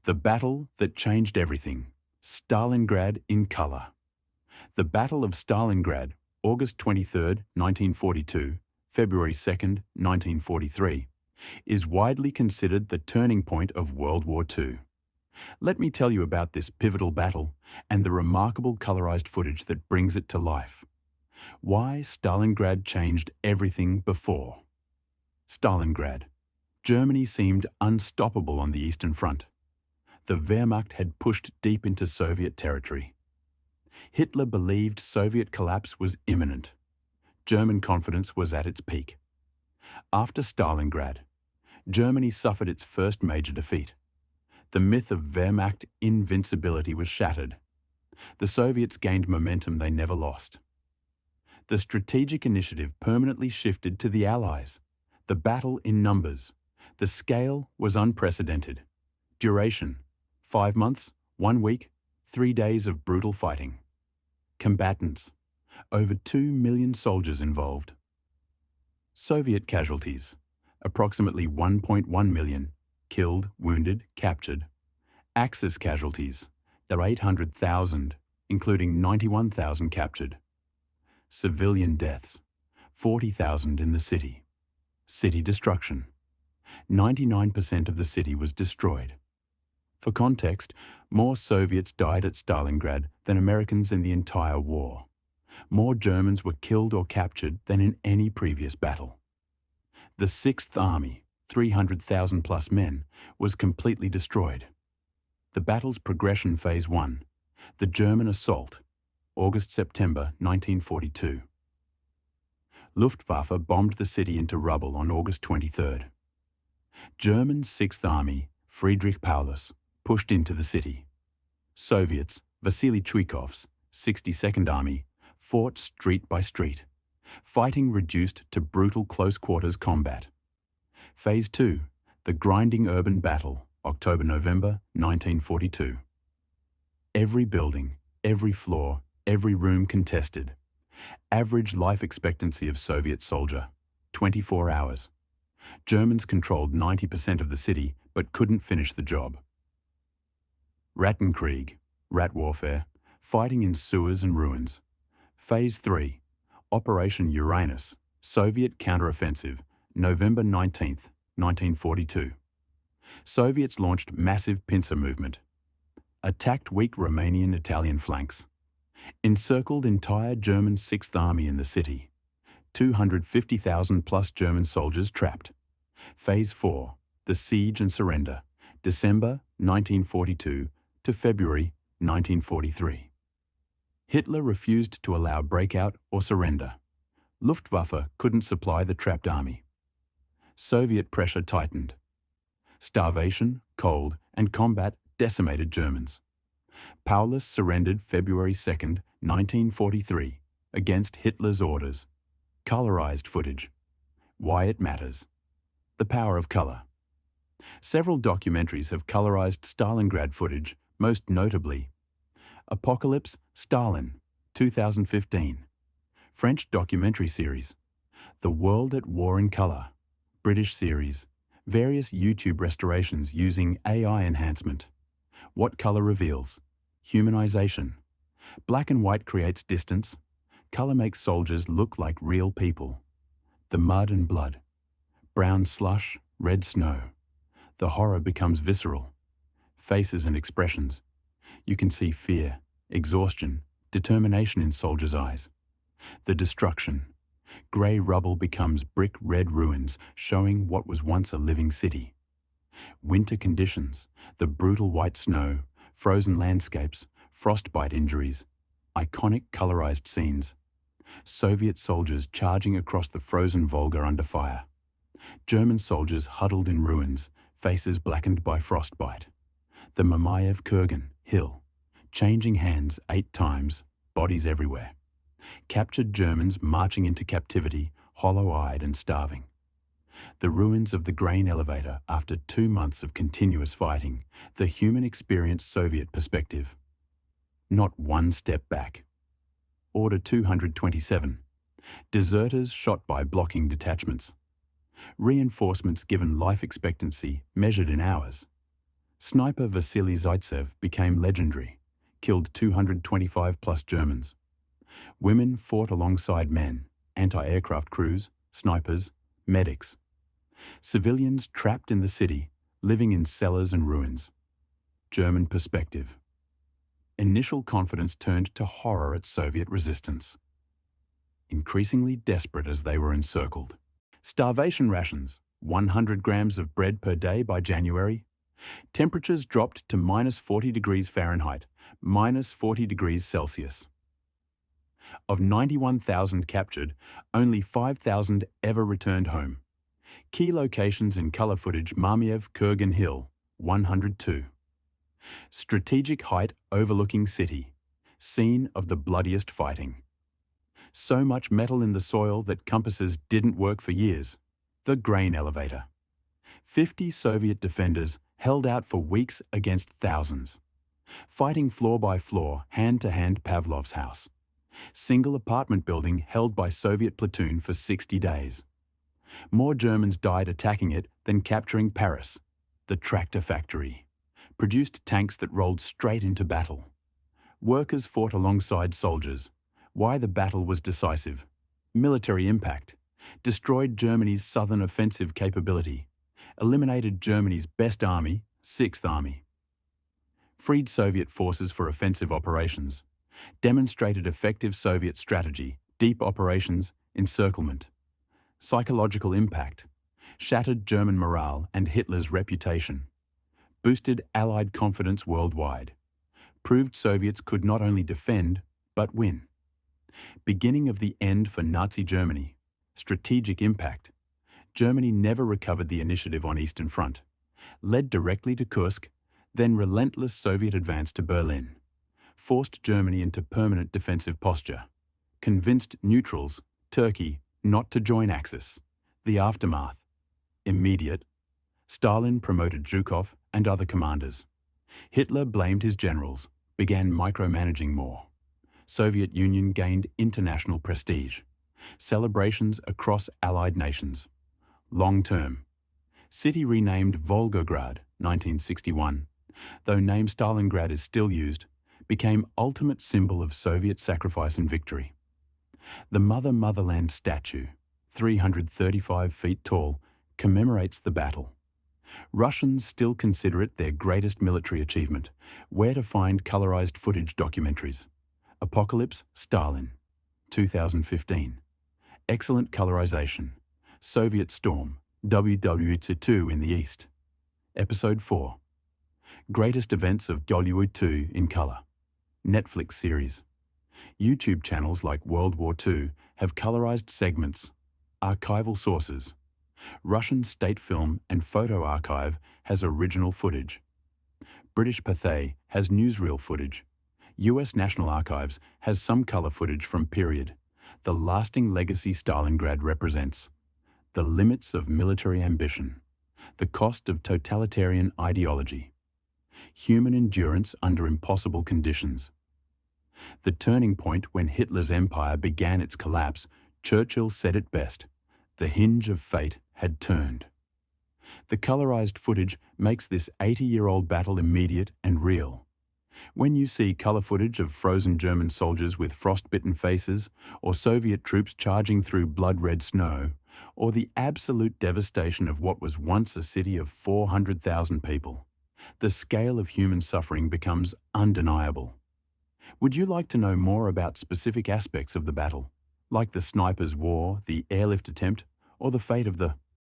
The battle that changed everything. Stalingrad in color. The Battle of Stalingrad, August 23, 1942, February 2, 1943, is widely considered the turning point of World War II. Let me tell you about this pivotal battle and the remarkable colorized footage that brings it to life. Why Stalingrad changed everything before. Stalingrad. Germany seemed unstoppable on the Eastern Front. The Wehrmacht had pushed deep into Soviet territory. Hitler believed Soviet collapse was imminent. German confidence was at its peak. After Stalingrad, Germany suffered its first major defeat. The myth of Wehrmacht invincibility was shattered. The Soviets gained momentum they never lost. The strategic initiative permanently shifted to the Allies. The battle in numbers. The scale was unprecedented. Duration: 5 months, 1 week, 3 days of brutal fighting. Combatants: over 2 million soldiers involved. Soviet casualties: approximately 1.1 million, killed, wounded, captured. Axis casualties: there are 800,000, including 91,000 captured. Civilian deaths: 40,000 in the city. City destruction: 99% of the city was destroyed. For context, more Soviets died at Stalingrad than Americans in the entire war. More Germans were killed or captured than in any previous battle. The Sixth Army, 300,000 plus men, was completely destroyed. The battle's progression phase 1, the German assault, August-September 1942. Luftwaffe bombed the city into rubble on August 23rd. German Sixth Army, Friedrich Paulus, pushed into the city. Soviets, Vasily Chuikov's 62nd Army, fought street by street. Fighting reduced to brutal close-quarters combat. Phase 2, the grinding urban battle, October-November 1942. Every building, every floor, every room contested. Average life expectancy of Soviet soldier, 24 hours. Germans controlled 90% of the city but couldn't finish the job. Rattenkrieg, rat warfare, fighting in sewers and ruins. Phase 3, Operation Uranus, Soviet counteroffensive, November 19, 1942. Soviets launched massive pincer movement. Attacked weak Romanian-Italian flanks. Encircled entire German Sixth Army in the city. 250,000 plus German soldiers trapped. Phase 4, the siege and surrender, December 1942 to February 1943. Hitler refused to allow breakout or surrender. Luftwaffe couldn't supply the trapped army. Soviet pressure tightened. Starvation, cold, and combat decimated Germans. Paulus surrendered February 2, 1943, against Hitler's orders. Colorized footage. Why it matters. The power of color. Several documentaries have colorized Stalingrad footage, most notably Apocalypse, Stalin, 2015. French documentary series. The World at War in Color, British series. Various YouTube restorations using AI enhancement. What color reveals? Humanization. Black and white creates distance. Color makes soldiers look like real people. The mud and blood. Brown slush, red snow. The horror becomes visceral. Faces and expressions. You can see fear, exhaustion, determination in soldiers' eyes. The destruction. Grey rubble becomes brick red ruins, showing what was once a living city. Winter conditions, the brutal white snow, frozen landscapes, frostbite injuries, iconic colorized scenes. Soviet soldiers charging across the frozen Volga under fire. German soldiers huddled in ruins, faces blackened by frostbite. The Mamayev Kurgan hill, changing hands 8 times, bodies everywhere. Captured Germans marching into captivity, hollow-eyed and starving. The ruins of the grain elevator after 2 months of continuous fighting, the human experience Soviet perspective. Not one step back. Order 227. Deserters shot by blocking detachments. Reinforcements given life expectancy measured in hours. Sniper Vasily Zaitsev became legendary, killed 225 plus Germans. Women fought alongside men, anti-aircraft crews, snipers, medics. Civilians trapped in the city, living in cellars and ruins. German perspective. Initial confidence turned to horror at Soviet resistance. Increasingly desperate as they were encircled. Starvation rations, 100 grams of bread per day by January. Temperatures dropped to minus 40 degrees Fahrenheit, minus 40 degrees Celsius. Of 91,000 captured, only 5,000 ever returned home. Key locations in color footage: Mamiev, Kurgan Hill, 102. Strategic height overlooking city, scene of the bloodiest fighting. So much metal in the soil that compasses didn't work for years. The grain elevator. 50 Soviet defenders held out for weeks against thousands. Fighting floor by floor, hand to hand Pavlov's house. Single apartment building held by Soviet platoon for 60 days. More Germans died attacking it than capturing Paris. The tractor factory. Produced tanks that rolled straight into battle. Workers fought alongside soldiers. Why the battle was decisive. Military impact. Destroyed Germany's southern offensive capability. Eliminated Germany's best army, 6th Army. Freed Soviet forces for offensive operations. Demonstrated effective Soviet strategy, deep operations, encirclement. Psychological impact. Shattered German morale and Hitler's reputation. Boosted Allied confidence worldwide. Proved Soviets could not only defend, but win. Beginning of the end for Nazi Germany. Strategic impact. Germany never recovered the initiative on Eastern Front. Led directly to Kursk, then relentless Soviet advance to Berlin. Forced Germany into permanent defensive posture. Convinced neutrals, Turkey, not to join Axis. The aftermath. Immediate. Stalin promoted Zhukov and other commanders. Hitler blamed his generals, began micromanaging more. Soviet Union gained international prestige. Celebrations across Allied nations. Long term. City renamed Volgograd, 1961, though name Stalingrad is still used, became ultimate symbol of Soviet sacrifice and victory. The Motherland statue, 335 feet tall, commemorates the battle. Russians still consider it their greatest military achievement. Where to find colorized footage documentaries. Apocalypse, Stalin, 2015. Excellent colorization. Soviet Storm, WWII in the East. Episode 4. Greatest events of WWII in color. Netflix series. YouTube channels like World War II have colorized segments. Archival sources. Russian State Film and Photo Archive has original footage. British Pathé has newsreel footage. US National Archives has some color footage from period. The lasting legacy Stalingrad represents. The limits of military ambition. The cost of totalitarian ideology. Human endurance under impossible conditions. The turning point when Hitler's empire began its collapse, Churchill said it best. The hinge of fate had turned. The colorized footage makes this 80-year-old battle immediate and real. When you see color footage of frozen German soldiers with frostbitten faces, or Soviet troops charging through blood-red snow, or the absolute devastation of what was once a city of 400,000 people, the scale of human suffering becomes undeniable. Would you like to know more about specific aspects of the battle, like the sniper's war, the airlift attempt, or the fate of the